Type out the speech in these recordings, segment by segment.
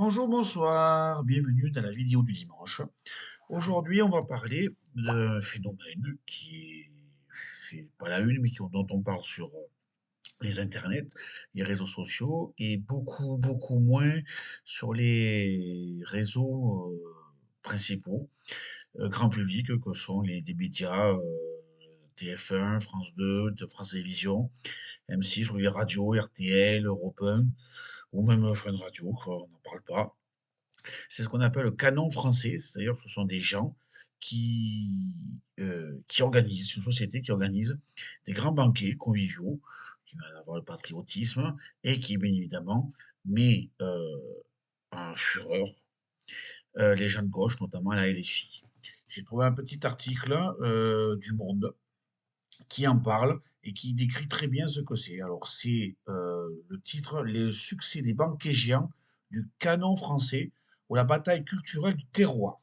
Bonjour, bonsoir, bienvenue dans la vidéo du dimanche. Aujourd'hui, on va parler d'un phénomène qui fait pas la une, mais dont on parle sur les internets, les réseaux sociaux, et beaucoup moins sur les réseaux principaux, grand public, que sont les médias TF1, France 2, France Télévisions, M6, ou les radios, RTL, Europe 1, ou même Fun Radio, quoi, on n'en parle pas. C'est ce qu'on appelle le canon français, c'est-à-dire ce sont des gens qui organisent, une société qui organise des grands banquets conviviaux, qui va avoir le patriotisme et qui, bien évidemment, met en fureur les gens de gauche, notamment la LFI. J'ai trouvé un petit article du Monde qui en parle et qui décrit très bien ce que c'est. Alors, c'est le titre, le succès des banquets géants du canon français ou la bataille culturelle du terroir.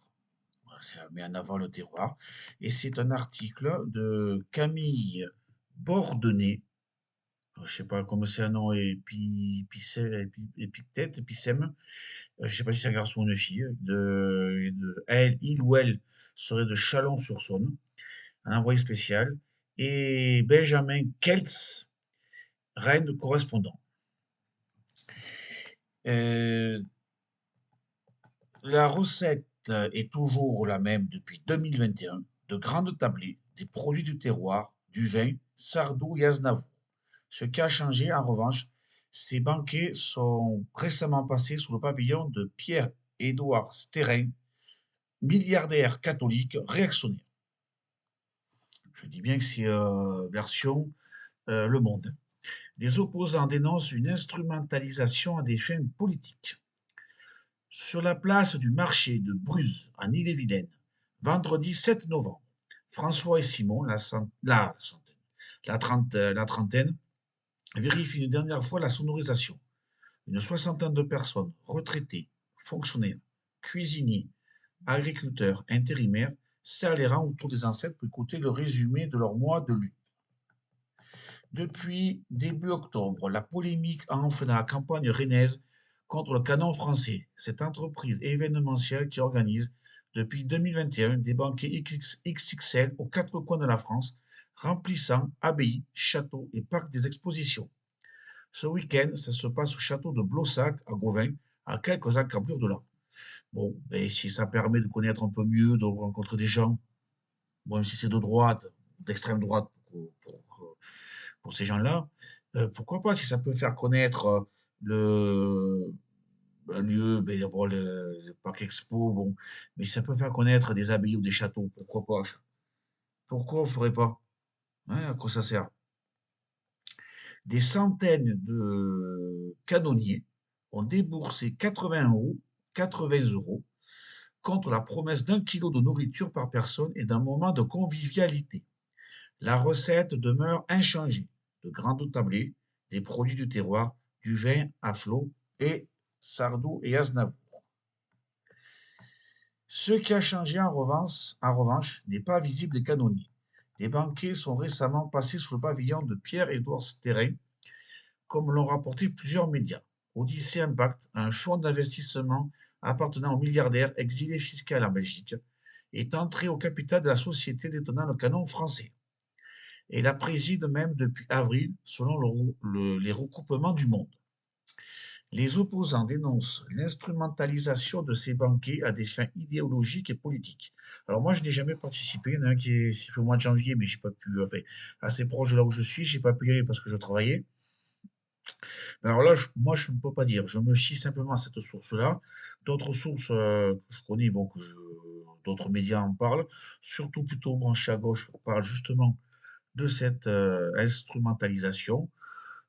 Voilà, ça met en avant le terroir. Et c'est un article de Camille Bordenay. Je ne sais pas comment c'est un nom épithète, épicème. Je ne sais pas si c'est un garçon ou une fille. Elle, il ou elle serait de Chalon-sur-Saône, un envoyé spécial. Et Benjamin Keltz, reine correspondant. Euh, La recette est toujours la même depuis 2021, de grandes tablées, des produits du terroir, du vin, Sardou et Aznavour. Ce qui a changé, en revanche, ces banquets sont récemment passés sous le pavillon de Pierre-Édouard Sterrin, milliardaire catholique réactionnaire. Je dis bien que c'est version Le Monde. Les opposants dénoncent une instrumentalisation à des fins politiques. Sur la place du marché de Bruz, en Ille-et-Vilaine, vendredi 7 novembre, François et Simon, la trentaine, vérifient une dernière fois la sonorisation. Une soixantaine de personnes, retraités, fonctionnaires, cuisiniers, agriculteurs, intérimaires, serrent les rangs autour des ancêtres pour écouter le résumé de leur mois de lutte. Depuis début octobre, la polémique enfle dans la campagne rennaise contre le canon français, cette entreprise événementielle qui organise depuis 2021 des banquets XXL aux quatre coins de la France, remplissant abbayes, châteaux et parcs des expositions. Ce week-end, ça se passe au château de Blossac à Gauvin, à quelques encablures de là. Bon, ben, si ça permet de connaître un peu mieux, de rencontrer des gens, bon, même si c'est de droite, d'extrême droite pour ces gens-là, pourquoi pas, si ça peut faire connaître le, un lieu, ben, bon, le parc expo, bon, mais si ça peut faire connaître des abbayes ou des châteaux, pourquoi pas? Pourquoi on ne ferait pas? Hein, à quoi ça sert? Des centaines de canonniers ont déboursé 80 €, 80 € contre la promesse d'1 kilo de nourriture par personne et d'un moment de convivialité. La recette demeure inchangée. De grandes tablées, des produits du terroir, du vin à flot et Sardou et Aznavour. Ce qui a changé en revanche, n'est pas visible des canonniers. Les banquets sont récemment passés sous le pavillon de Pierre-Édouard Sterrin, comme l'ont rapporté plusieurs médias. Odyssée Impact, un fonds d'investissement appartenant au milliardaire exilé fiscal en Belgique, est entré au capital de la société détenant le canon français et la préside même depuis avril, selon les recoupements du Monde. Les opposants dénoncent l'instrumentalisation de ces banquets à des fins idéologiques et politiques. Alors moi, je n'ai jamais participé. Il y en a un qui s'est fait au mois de janvier, mais j'ai pas pu, enfin, assez proche de là où je suis, j'ai pas pu y aller parce que je travaillais. Alors là, moi, je ne peux pas dire. Je me fie simplement à cette source-là. D'autres sources que je connais, bon, d'autres médias en parlent, surtout plutôt branchés à gauche, parlent justement de cette instrumentalisation.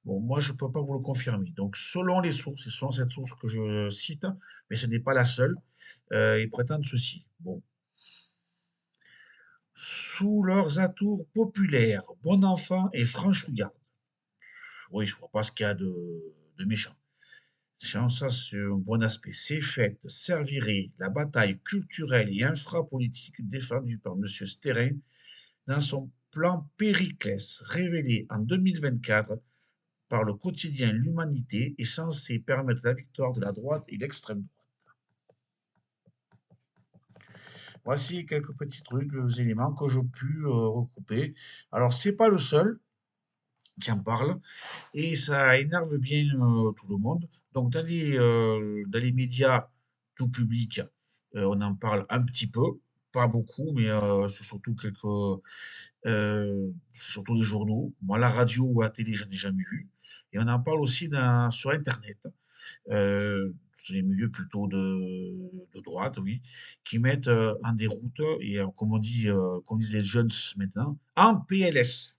Bon, moi, je ne peux pas vous le confirmer. Donc, selon les sources, et selon cette source que je cite, mais ce n'est pas la seule, ils prétendent ceci. Bon. Sous leurs atours populaires, bon enfant et franchouillard. Oui, je ne vois pas ce qu'il y a de méchant. Ça, c'est un bon aspect. Ces fêtes serviraient la bataille culturelle et infrapolitique défendue par M. Sterrin dans son plan Périclès, révélé en 2024 par le quotidien L'Humanité, est censé permettre la victoire de la droite et l'extrême droite. Voici quelques petits trucs, éléments que j'ai pu recouper. Alors, c'est pas le seul qui en parle et ça énerve bien tout le monde. Donc, dans les médias tout public, on en parle un petit peu, pas beaucoup, mais c'est surtout c'est surtout les journaux. Moi, la radio ou la télé, j'en ai jamais vu. Et on en parle aussi sur Internet. C'est les milieux plutôt de droite, oui, qui mettent en déroute, et comme disent les jeunes maintenant, en PLS.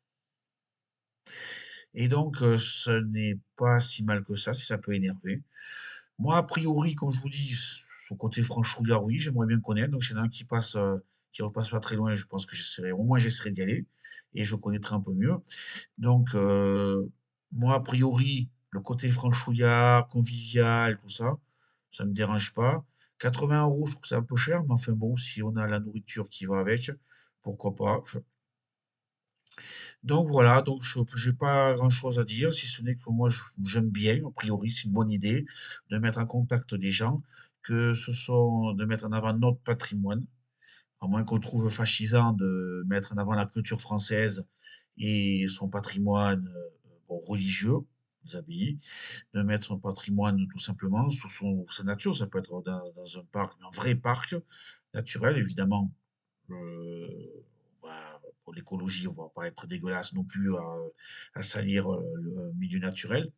Et donc, ce n'est pas si mal que ça, si ça peut énerver. Moi, a priori, comme je vous dis, ce côté franchouillard, oui, j'aimerais bien connaître. Donc, s'il y en a un qui repasse pas très loin, je pense que au moins j'essaierai d'y aller et je connaîtrai un peu mieux. Donc, moi, a priori, le côté franchouillard, convivial, tout ça, ça me dérange pas. 80 €, je trouve que c'est un peu cher, mais enfin bon, si on a la nourriture qui va avec, pourquoi pas. Donc voilà, donc je j'ai pas grand-chose à dire, si ce n'est que moi j'aime bien, a priori, c'est une bonne idée de mettre en contact des gens, de mettre en avant notre patrimoine, à moins qu'on trouve fascisant de mettre en avant la culture française et son patrimoine bon, religieux, les abbayes, de mettre son patrimoine tout simplement sous sa nature. Ça peut être dans un parc, un vrai parc naturel, évidemment. euh, pour l'écologie, on va pas être dégueulasse non plus à salir le milieu naturel.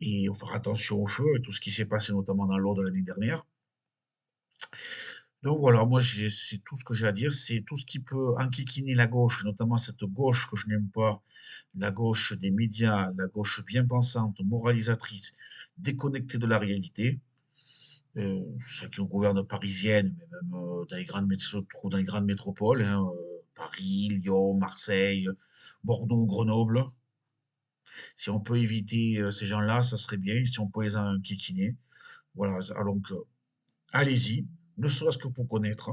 Et on fera attention au feu et tout ce qui s'est passé notamment dans l'Aude l'année dernière. Donc voilà, c'est tout ce que j'ai à dire. C'est tout ce qui peut enquiquiner la gauche, notamment cette gauche que je n'aime pas, la gauche des médias, la gauche bien pensante, moralisatrice, déconnectée de la réalité. Ceux qui gouvernent parisienne, mais même dans les grandes métropoles, hein, Paris, Lyon, Marseille, Bordeaux, Grenoble. Si on peut éviter ces gens-là, ça serait bien. Si on peut les enquiquiner. Voilà, donc allez-y, ne serait-ce que pour connaître.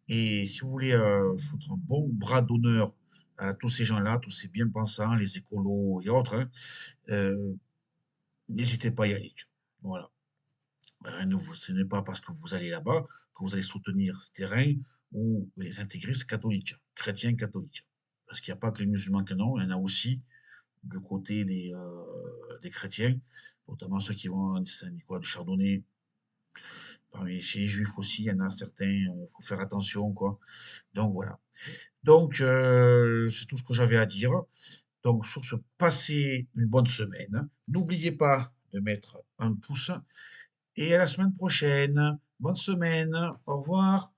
Et si vous voulez foutre un bon bras d'honneur à tous ces gens-là, tous ces bien-pensants, les écolos et autres, hein, euh, n'hésitez pas à y aller. Voilà. Ce n'est pas parce que vous allez là-bas que vous allez soutenir ce terrain ou les intégristes catholiques, chrétiens catholiques. Parce qu'il n'y a pas que les musulmans qui en ont, il y en a aussi du côté des chrétiens, notamment ceux qui vont à Saint-Nicolas du Chardonnay. Chez les juifs aussi, il y en a certains, il faut faire attention, quoi. Donc voilà. Donc, c'est tout ce que j'avais à dire. Donc, sur ce, passez une bonne semaine. N'oubliez pas de mettre un pouce et à la semaine prochaine. Bonne semaine. Au revoir.